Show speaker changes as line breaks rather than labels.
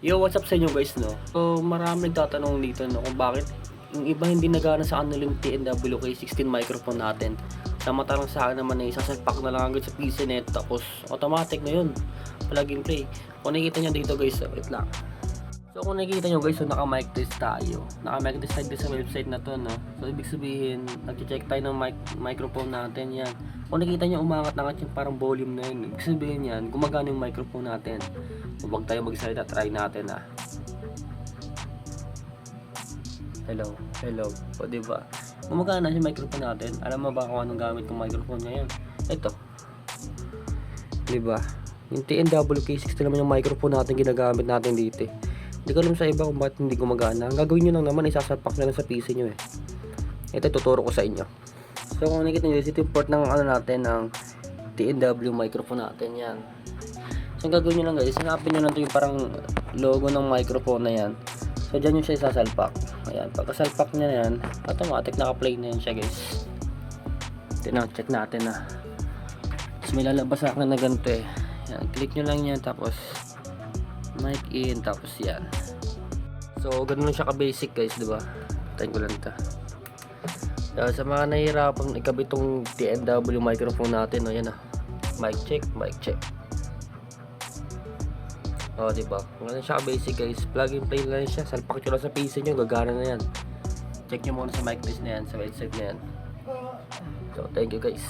Yo, what's up sa inyo guys, no? So, marami nagtatanong dito, no, kung bakit yung iba hindi nagana sa kanila yung TNW K16 microphone natin. Samantalang sa akin naman ay sasalpak na lang agad sa PC net, tapos automatic na yun. Plug and play. Kung nakikita nyo dito guys, wait lang. So kung nakikita nyo guys, so naka-mic test tayo. Naka-mic test tayo sa website na to, no? So ibig sabihin, nag-check tayo ng microphone natin, yan. Kung nakikita nyo, umangat na yung parang volume na yun. Ibig sabihin yan, gumagana yung microphone natin. So huwag tayo magsalita, try natin Hello. O diba? Gumagana yung microphone natin. Alam mo ba kung anong gamit kong microphone ngayon? Ito. Diba? Yung TNW K60 naman yung microphone natin ginagamit natin dito. Hindi ko alam sa iba kung bakit hindi gumagana. Ang gagawin nyo lang naman, isasalpak na lang sa PC nyo Ito, tuturo ko sa inyo. So kung nakikita nyo, ito yung port ng natin, ng TNW microphone natin, yan. So ang gagawin nyo lang guys, hanapin nyo lang ito yung parang logo ng microphone na yan. So dyan nyo siya isasalpak. Ayan, pagkasalpak nyo na yan, automatic naka-play na yan siya guys. Check natin So may lalabas sa akin na ganito Yan, click nyo lang yan, tapos mic in, tapos yan. So ganun lang siya ka-basic guys, diba? Tayin ko lang ito. Sa mga nahihirapan ikabit itong TNW microphone natin, yan mic check. Diba? Ganun siya ka-basic guys. Plug and play lang siya. Salpak nyo lang sa PC nyo, gagana na yan. Check nyo muna sa mic test na yan, sa website na yan. So thank you guys.